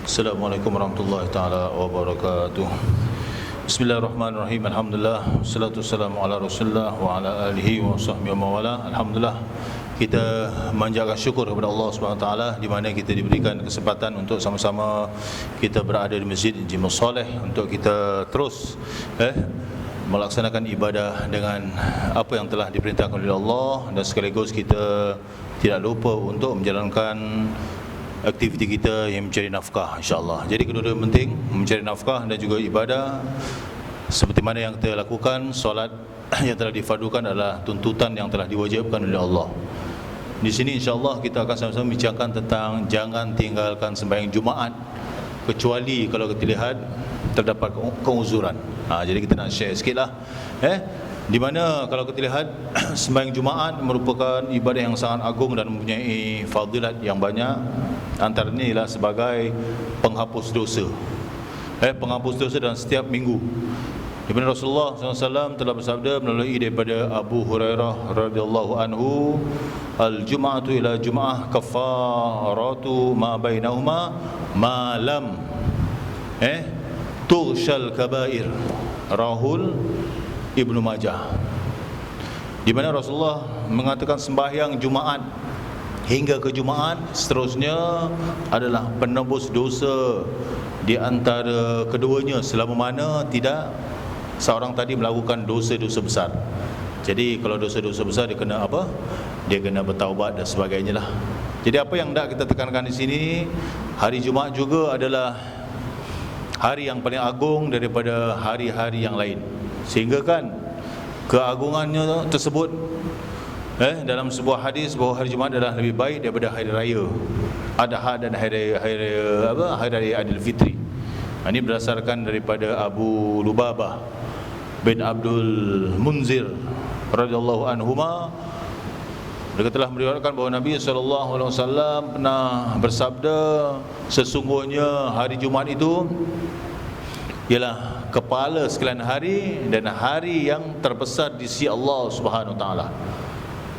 Assalamualaikum warahmatullahi taala wabarakatuh. Bismillahirrahmanirrahim. Alhamdulillah, wassalatu wassalamu ala Rasulillah wa ala alihi wa sahbihi wa wala. Alhamdulillah, kita manjatkan syukur kepada Allah Subhanahu wa taala di mana kita diberikan kesempatan untuk sama-sama kita berada di Masjid Jimus Saleh untuk kita terus melaksanakan ibadah dengan apa yang telah diperintahkan oleh Allah, dan sekaligus kita tidak lupa untuk menjalankan aktiviti kita yang mencari nafkah, insya-Allah. Jadi kedua-dua penting, mencari nafkah dan juga ibadah. Seperti mana yang kita lakukan, solat yang telah difardukan adalah tuntutan yang telah diwajibkan oleh Allah. Di sini insya-Allah kita akan sama-sama bincangkan tentang jangan tinggalkan sembahyang Jumaat kecuali kalau kita lihat terdapat keuzuran. Jadi kita nak share sikitlah di mana kalau kita lihat sembahyang Jumaat merupakan ibadah yang sangat agung dan mempunyai fadilat yang banyak. Antaranya ialah sebagai penghapus dosa. Penghapus dosa dalam setiap minggu. Di mana Rasulullah SAW telah bersabda melalui daripada Abu Hurairah radhiyallahu anhu, al-jum'atu ila jum'ah kafaratu ma bainahuma ma lam tughshal kabair. Rahul Ibnu Majah. Di mana Rasulullah mengatakan sembahyang Jumaat hingga ke Jumaat seterusnya adalah penebus dosa di antara keduanya selama mana tidak seorang tadi melakukan dosa-dosa besar. Jadi kalau dosa-dosa besar dia kena apa? Dia kena bertaubat dan sebagainya lah. Jadi apa yang hendak kita tekankan di sini, hari Jumaat juga adalah hari yang paling agung daripada hari-hari yang lain. Sehingga kan keagungannya tersebut dalam sebuah hadis bahawa hari Jumaat adalah lebih baik daripada hari raya Adha dan hari raya Aidilfitri. Ini berdasarkan daripada Abu Lubabah bin Abdul Munzir radhiyallahu anhuma. Dia telah meriwayatkan bahawa Nabi SAW pernah bersabda, sesungguhnya hari Jumaat itu ialah kepala sekalian hari dan hari yang terbesar di sisi Allah Subhanahu wa taala.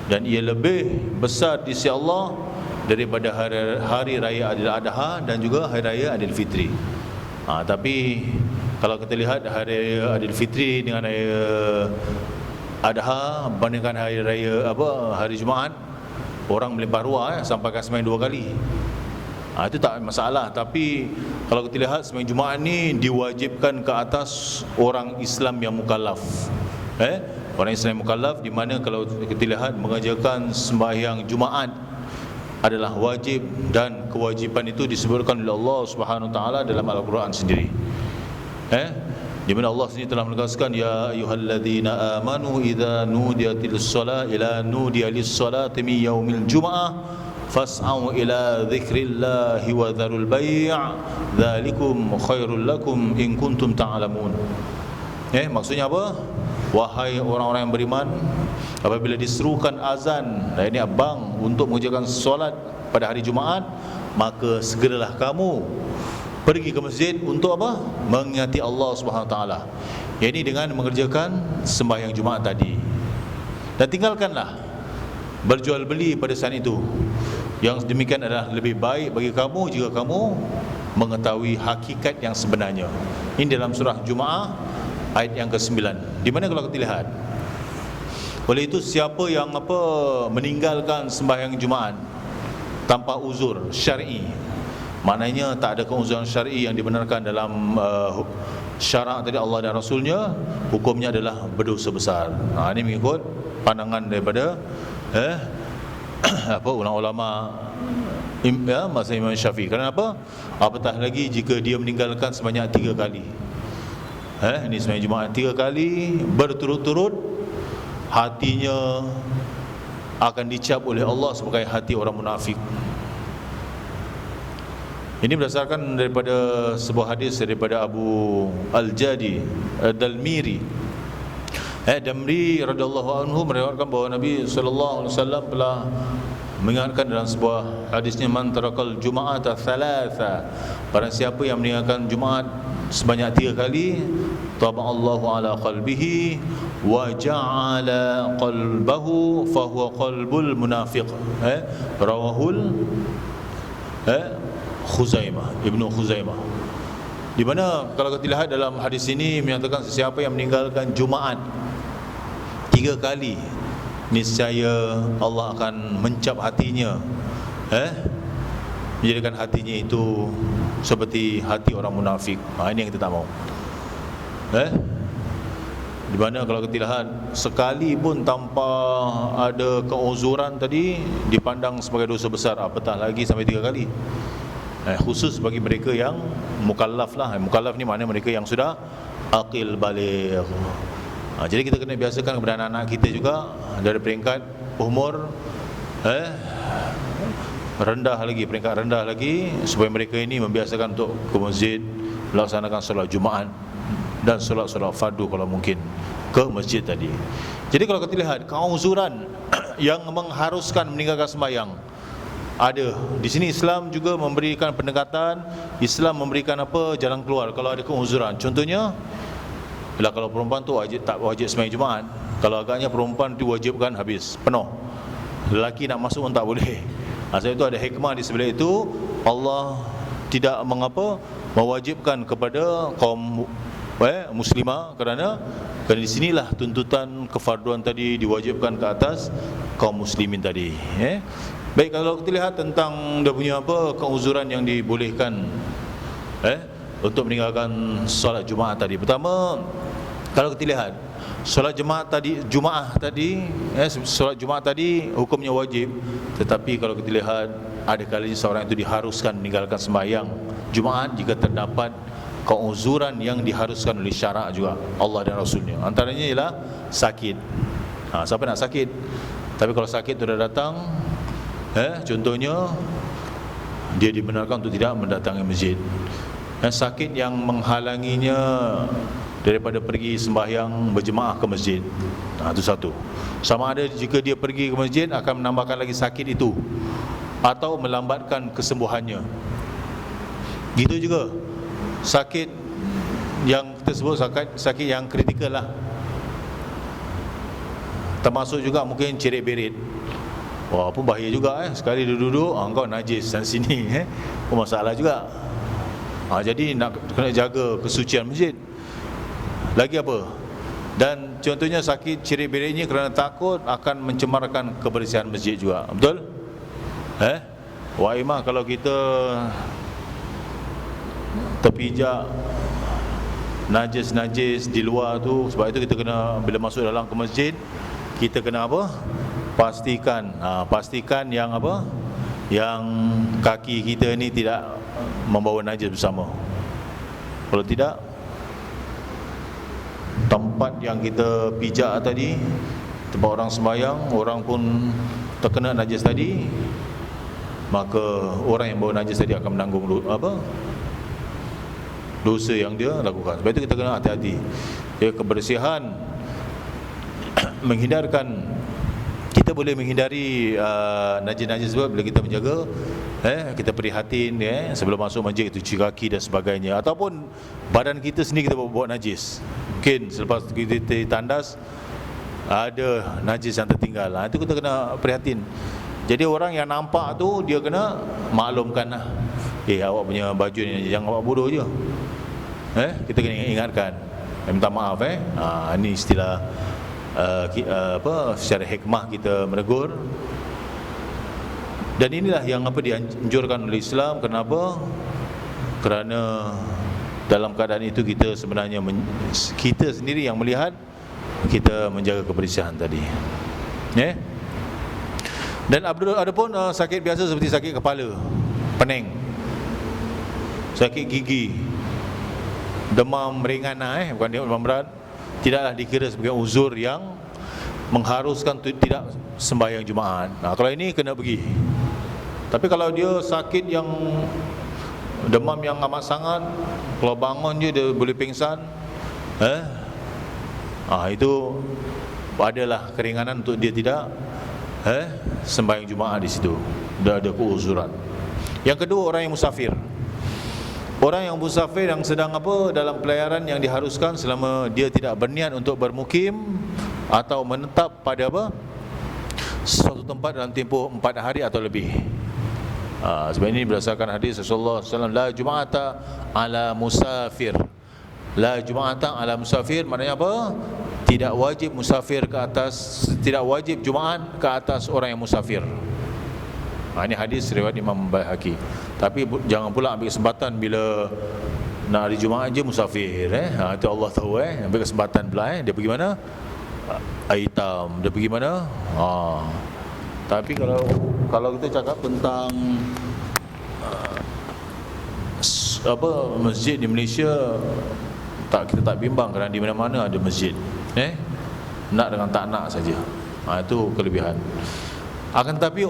Dan ia lebih besar di sisi Allah daripada hari raya Aidil Adha dan juga hari raya Aidilfitri. Tapi kalau kita lihat hari raya Aidilfitri dengan hari Adha bandingkan hari raya hari Jumaat, orang melimpah ruah sampaikan sembahyang 2 kali. Itu tak masalah. Tapi kalau kita lihat sembahyang Jumaat ni diwajibkan ke atas orang Islam yang mukallaf. Orang Islam yang mukallaf, di mana kalau kita lihat mengerjakan sembahyang Jumaat adalah wajib, dan kewajipan itu disebutkan oleh Allah Subhanahu wa taala dalam Al-Quran sendiri. Di mana Allah sendiri telah menegaskan, ya ayyuhalladzina amanu idza nudiyatis shalah ila nudiyalis salati min yaumil jumu'ah fas'au ila dzikrillahi wa dzarul bai' dzalikum khairul lakum in kuntum ta'lamun. Maksudnya apa? Wahai orang-orang yang beriman, apabila diserukan azan, ini abang untuk mengerjakan solat pada hari Jumaat, maka segeralah kamu pergi ke masjid untuk apa? Mengingati Allah Subhanahu wa taala. Ini dengan mengerjakan sembahyang Jumaat tadi. Dan tinggalkanlah berjual beli pada saat itu. Yang demikian adalah lebih baik bagi kamu jika kamu mengetahui hakikat yang sebenarnya. Ini dalam surah Jumaah ayat yang ke-9. Di mana kalau kita lihat, oleh itu siapa yang meninggalkan sembahyang Jumaat tanpa uzur syar'i, maknanya tak ada keuzuran syar'i yang dibenarkan dalam syarak tadi Allah dan Rasulnya, hukumnya adalah berdosa besar. Ini mengikut pandangan daripada ulama masa Imam Syafi'i. Kenapa? Apatah lagi jika dia meninggalkan sebanyak 3 kali. Ini sembahyang Jumaat 3 kali berturut-turut, hatinya akan dicap oleh Allah sebagai hati orang munafik. Ini berdasarkan daripada sebuah hadis daripada Abu Al-Jadi Ad-Dalmiri. Damri radhiyallahu anhu meriwayatkan bahawa Nabi sallallahu alaihi wasallam telah mengingatkan dalam sebuah hadisnya, man tarakal juma'ata thalatha, barang siapa yang meninggalkan Jumaat sebanyak 3 kali, taba'allahu ala qalbihi wa ja'ala qalbahu fahuwa qalbul munafiq. Rawahul Ibnu Khuzaimah. Di mana kalau kita lihat dalam hadis ini menyatakan sesiapa yang meninggalkan Jumaat 3 kali, niscaya Allah akan mencap hatinya, menjadikan hatinya itu seperti hati orang munafik. Ini yang kita tak mau. Di mana kalau kita lihat sekali pun tanpa ada keuzuran tadi dipandang sebagai dosa besar, apatah lagi sampai 3 kali. Khusus bagi mereka yang mukallaf lah. Mukallaf ni maknanya mereka yang sudah aqil baligh. Jadi kita kena biasakan kepada anak-anak kita juga dari peringkat umur peringkat rendah lagi, supaya mereka ini membiasakan untuk ke masjid, melaksanakan solat Jumaat dan solat-solat fardu kalau mungkin ke masjid tadi. Jadi kalau kita lihat keuzuran yang mengharuskan meninggalkan sembahyang ada. Di sini Islam juga memberikan pendekatan, Islam memberikan jalan keluar kalau ada keuzuran. Contohnya, kalau perempuan tu tak wajib sembahyang Jumaat. Kalau agaknya perempuan tu wajibkan habis penuh. Lelaki nak masuk pun tak boleh. Sebab itu ada hikmah di sebelah itu. Allah tidak mewajibkan kepada kaum muslimah kerana di sinilah tuntutan kefarduan tadi diwajibkan ke atas kaum muslimin tadi. Baik, kalau kita lihat tentang dia punya keuzuran yang dibolehkan untuk meninggalkan solat Jumaat tadi. Pertama, kalau kita lihat solat Jumaat tadi hukumnya wajib, tetapi kalau kita lihat ada kalanya seorang itu diharuskan meninggalkan sembahyang Jumaat jika terdapat keuzuran yang diharuskan oleh syarak juga Allah dan Rasulnya. Antaranya ialah sakit. Siapa nak sakit? Tapi kalau sakit itu dah datang, contohnya dia dibenarkan untuk tidak mendatangi masjid. Sakit yang menghalanginya daripada pergi sembahyang berjemaah ke masjid. Itu satu. Sama ada jika dia pergi ke masjid akan menambahkan lagi sakit itu atau melambatkan kesembuhannya. Gitu juga sakit yang kita sebut sakit yang kritikal lah. Termasuk juga mungkin cerit-berit. Wah, pun bahaya juga sekali duduk-duduk kau najis dan sini pun masalah juga. Jadi nak kena jaga kesucian masjid. Lagi apa? Dan contohnya sakit cerit-berit ini kerana takut akan mencemarkan kebersihan masjid juga. Betul? Wah, imam kalau kita terpijak najis-najis di luar tu, sebab itu kita kena bila masuk dalam ke masjid kita kena pastikan yang yang kaki kita ni tidak membawa najis bersama. Kalau tidak, tempat yang kita pijak tadi, tempat orang sembahyang, orang pun terkena najis tadi, maka orang yang bawa najis tadi akan menanggung dosa yang dia lakukan. Sebab itu kita kena hati-hati. Kebersihan kita boleh menghindari najis-najis sebab bila kita menjaga, kita prihatin sebelum masuk masjid, kita cuci kaki dan sebagainya. Ataupun badan kita sendiri kita buat najis. Mungkin selepas kita tandas ada najis yang tertinggal. Itu kita kena prihatin. Jadi orang yang nampak tu dia kena maklumkan lah. Awak punya baju ni jangan awak bodoh je. Kita kena ingatkan. Minta maaf ini istilah secara hikmah kita menegur. Dan inilah yang dianjurkan oleh Islam. Kenapa? Kerana dalam keadaan itu kita sebenarnya kita sendiri yang melihat kita menjaga kebersihan tadi. Dan ada pun sakit biasa seperti sakit kepala, pening, sakit gigi, demam ringan bukan demam berat, tidaklah dikira sebagai uzur yang mengharuskan tidak sembahyang Jumaat. Kalau ini kena pergi. Tapi kalau dia sakit yang demam yang amat sangat, kalau bangun je dia boleh pingsan, itu adalah keringanan untuk dia tidak sembahyang Jumaat di situ. Dah ada keuzuran. Yang kedua, orang yang musafir. Orang yang musafir yang sedang dalam pelayaran yang diharuskan selama dia tidak berniat untuk bermukim atau menetap pada suatu tempat dalam tempoh 4 hari atau lebih. Sebab ini berdasarkan hadis Rasulullah SAW, la jum'ata ala musafir. La jum'ata ala musafir maknanya apa? Tidak wajib musafir ke atas, tidak wajib Jumaat ke atas orang yang musafir. Ini hadis riwayat Imam Baihaqi. Tapi jangan pula ambil kesempatan bila nak hari Jumaat je musafir. Itu Allah tahu. Ambil kesempatan pula. Dia pergi mana? Air hitam. Dia pergi mana? Tapi kalau kita cakap tentang masjid di Malaysia, kita tak bimbang kerana di mana-mana ada masjid. Nak dengan tak nak saja. Itu kelebihan. Akan tetapi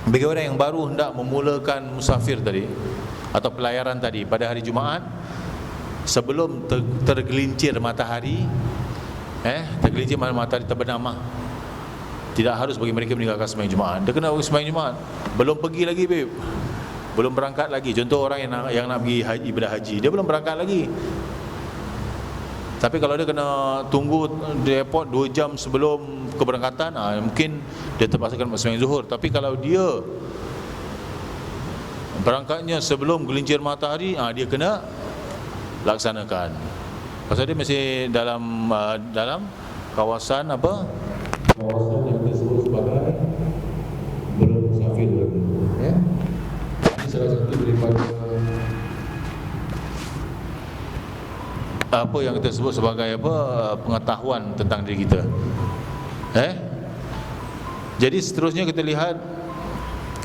bagi orang yang baru hendak memulakan musafir tadi atau pelayaran tadi pada hari Jumaat, sebelum tergelincir matahari, tergelincir matahari terbenam, tidak harus bagi mereka meninggalkan sembahyang Jumaat. Dia kena sembahyang Jumaat. Belum pergi lagi, babe. Belum berangkat lagi. Contoh orang yang nak pergi ibadah haji, dia belum berangkat lagi. Tapi kalau dia kena tunggu di airport 2 jam sebelum keberangkatan, mungkin dia terpaksa kena sembahyang zuhur. Tapi kalau dia berangkatnya sebelum gelincir matahari, dia kena laksanakan. Pasal dia masih dalam kawasan kawasan yang disebut sebagai belum musafir lagi. Ini salah satu daripada apa yang kita sebut sebagai pengetahuan tentang diri kita. Jadi seterusnya kita lihat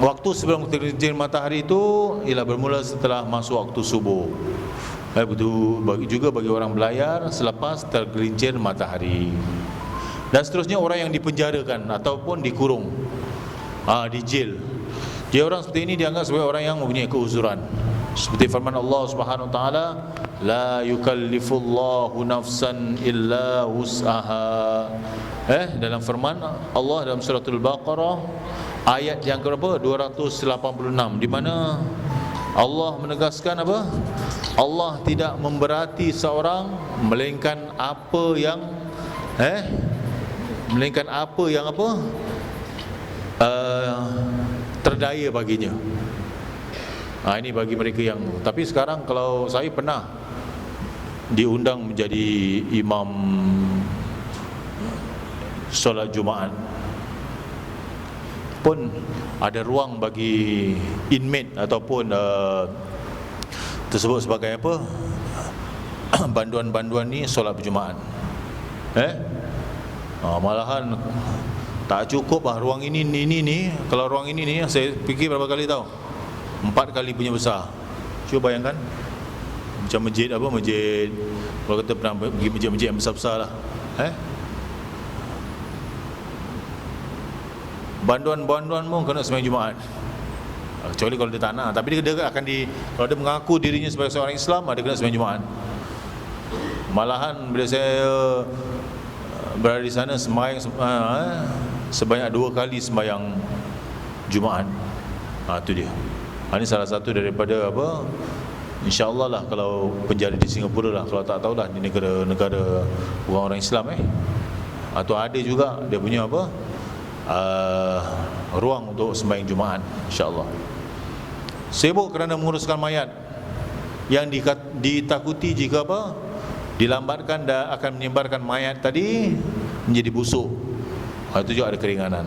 waktu sebelum tergelincir matahari itu ialah bermula setelah masuk waktu subuh. Juga bagi orang belayar selepas tergelincir matahari. Dan seterusnya orang yang dipenjarakan ataupun dikurung, di jail. Dia orang seperti ini dianggap sebagai orang yang mempunyai keuzuran. Seperti firman Allah Subhanahu Wa Taala, la yukallifullahu nafsan illa wus'aha. Dalam firman Allah dalam suratul Baqarah ayat yang berapa? 286, di mana Allah menegaskan apa? Allah tidak memberati seorang melainkan apa yang terdaya baginya. Ini bagi mereka yang. Tapi sekarang kalau saya pernah diundang menjadi imam solat Jumaat, pun ada ruang bagi inmate ataupun tersebut sebagai banduan-banduan ni solat berjumaat. Malahan tak cukup ruang ini ni. Kalau ruang ini ni saya fikir berapa kali tahu? 4 kali punya besar. Cuba bayangkan. Macam masjid masjid, kalau kita pernah pergi masjid-masjid yang besar-besar lah. Banduan-banduan pun kena sembahyang Jumaat. Kecuali kalau dia tak nak. Tapi dia akan kalau dia mengaku dirinya sebagai seorang Islam, dia kena sembahyang Jumaat. Malahan bila saya berada di sana sembahyang sebanyak 2 kali sembahyang Jumaat. Itu dia. Ini salah satu daripada InsyaAllah lah kalau penjara di Singapura lah. Kalau tak tahulah di negara orang-orang Islam atau ada juga dia punya ruang untuk sembahyang Jumaat, insyaAllah. Sibuk kerana menguruskan mayat yang ditakuti jika dilambatkan dan akan menyebarkan mayat tadi menjadi busuk. Itu juga ada keringanan.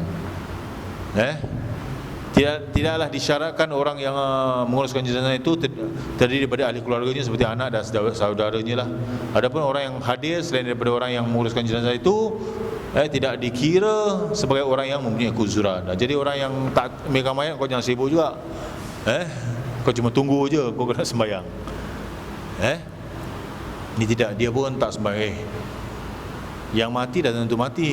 Tidaklah disyaratkan orang yang menguruskan jenazah itu terdiri daripada ahli keluarganya seperti anak dan saudaranya lah. Adapun orang yang hadir selain daripada orang yang menguruskan jenazah itu tidak dikira sebagai orang yang mempunyai keuzuran. Jadi orang yang tak megang mayat, kau jangan sibuk juga. Kau cuma tunggu je, kau kena sembahyang. Ini tidak, dia pun tak sembahyang. Yang mati dah tentu mati,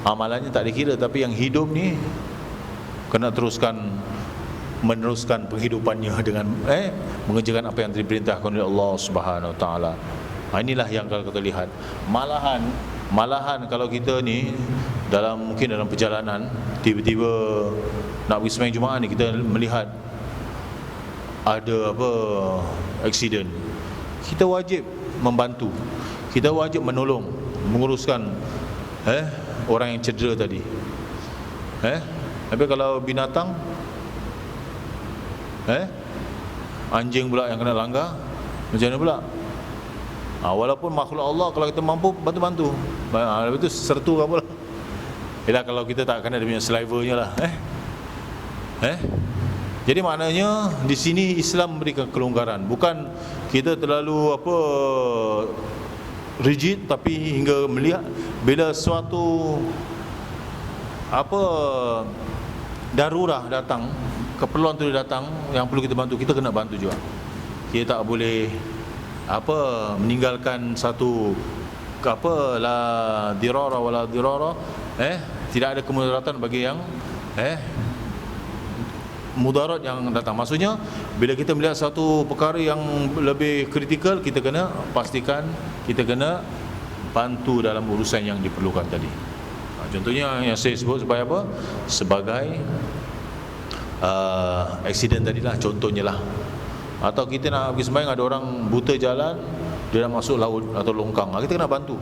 amalannya tak dikira. Tapi yang hidup ni kena meneruskan penghidupannya dengan mengerjakan apa yang diperintahkan oleh Allah Subhanahu Wa Taala. Inilah yang kalau kita lihat. Malahan kalau kita ni mungkin dalam perjalanan tiba-tiba nak pergi sembahyang Jumaat ni, kita melihat ada aksiden, kita wajib membantu, kita wajib menolong, menguruskan orang yang cedera tadi. Tapi kalau binatang Anjing pula yang kena langgar, macam mana pula? Walaupun makhluk Allah, kalau kita mampu bantu-bantu. Lepas tu sertu ke apa lah. Yalah, kalau kita tak kena dia punya saliva-nya lah. Jadi maknanya di sini Islam memberikan kelonggaran. Bukan kita terlalu rigid, tapi hingga melihat bila suatu darurah datang, keperluan tu datang yang perlu kita bantu, kita kena bantu juga. Kita tak boleh meninggalkan satu la dirara wala dirara, tidak ada kemudaratan bagi yang mudarat yang datang. Maksudnya bila kita melihat satu perkara yang lebih kritikal, kita kena pastikan kita kena bantu dalam urusan yang diperlukan tadi. Contohnya yang saya sebut sebagai apa? Sebagai aksiden tadilah, contohnya lah. Atau kita nak pergi sembahyang, ada orang buta jalan, dia nak masuk laut atau longkang, kita kena bantu.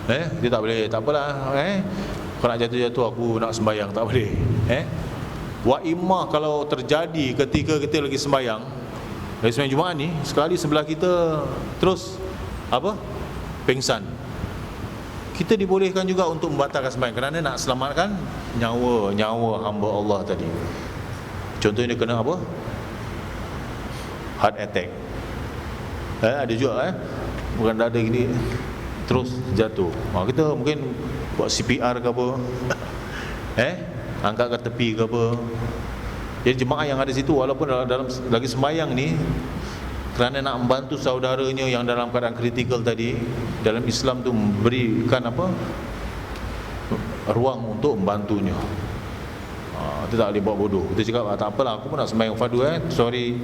Dia tak boleh, tak apalah, kau nak jatuh-jatuh, aku nak sembahyang, tak boleh. Wa imma kalau terjadi ketika kita lagi sembahyang Jumaat ni, sekali sebelah kita terus pengsan, kita dibolehkan juga untuk membatalkan sembahyang kerana nak selamatkan nyawa hamba Allah tadi. Contohnya dia kena heart attack, ada juga bukan dada gini terus jatuh, kita mungkin buat CPR ke apa, angkat ke tepi ke apa. Jadi jemaah yang ada situ, walaupun dalam lagi sembahyang ni, kerana nak membantu saudaranya yang dalam keadaan kritikal tadi, dalam Islam tu memberikan ruang untuk membantunya. Kita tak boleh buat bodoh. Kita cakap tak apalah, aku pun nak sembahyang fardu, sorry.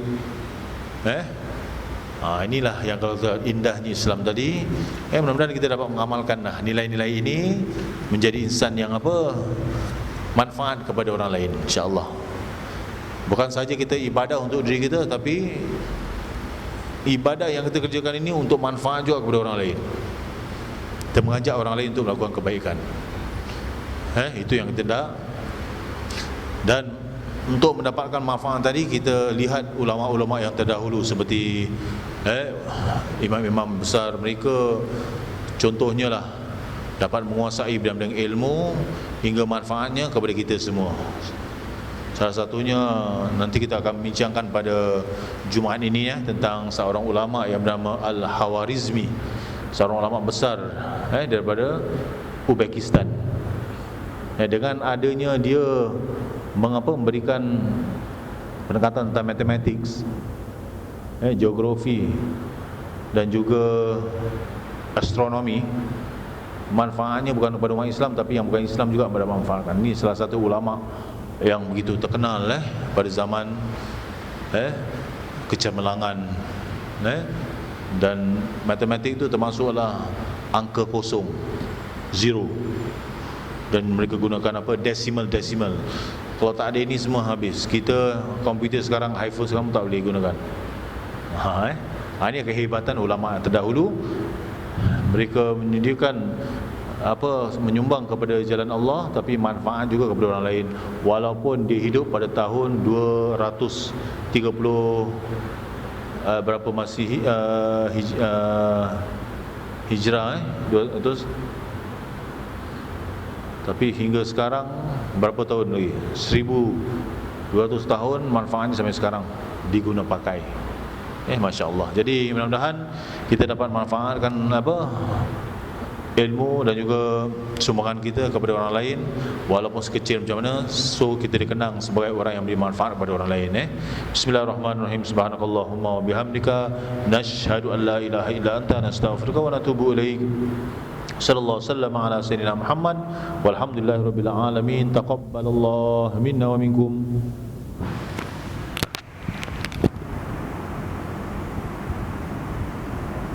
Inilah yang kalau indahnya Islam tadi. Mudah-mudahan kita dapat mengamalkan nilai-nilai ini menjadi insan yang manfaat kepada orang lain, insya-Allah. Bukan saja kita ibadah untuk diri kita, tapi ibadah yang kita kerjakan ini untuk manfaat juga kepada orang lain. Kita mengajak orang lain untuk melakukan kebaikan. Itu yang kita nak. Dan untuk mendapatkan manfaat tadi, kita lihat ulama-ulama yang terdahulu seperti imam-imam besar, mereka contohnya lah dapat menguasai bidang-bidang ilmu hingga manfaatnya kepada kita semua. Salah satunya nanti kita akan bincangkan pada Jumaat ini tentang seorang ulama yang bernama Al-Khawarizmi, seorang ulama besar daripada Uzbekistan. Dengan adanya dia memberikan pendekatan tentang matematik, geografi dan juga astronomi, manfaatnya bukan kepada umat Islam, tapi yang bukan Islam juga bermanfaatkan. Ini salah satu ulama yang begitu terkenal pada zaman kecemerlangan, dan matematik itu termasuklah angka kosong, zero, dan mereka gunakan decimal. Kalau tak ada ini semua habis. Kita komputer sekarang, iPhone sekarang tak boleh gunakan. Ini kehebatan ulama terdahulu. Mereka menyediakan menyumbang kepada jalan Allah, tapi manfaat juga kepada orang lain, walaupun dia hidup pada tahun 230 berapa masih hijrah 200. Tapi hingga sekarang berapa tahun lagi? 1200 tahun manfaatnya sampai sekarang diguna pakai. Masya Allah. Jadi mudah-mudahan kita dapat manfaatkan ilmu dan juga sumbangan kita kepada orang lain, walaupun sekecil macam mana, so kita dikenang sebagai orang yang beri manfaat kepada orang lain. Bismillahirrahmanirrahim. Subhanakallahumma wa bihamdika, nashhadu an la ilaha illa anta, nastaghfiruka wa natubu ilaik. Sallallahu sallam ala sayyidina Muhammad walhamdulillahirabbil alamin. Taqabbalallahu minna wa minkum.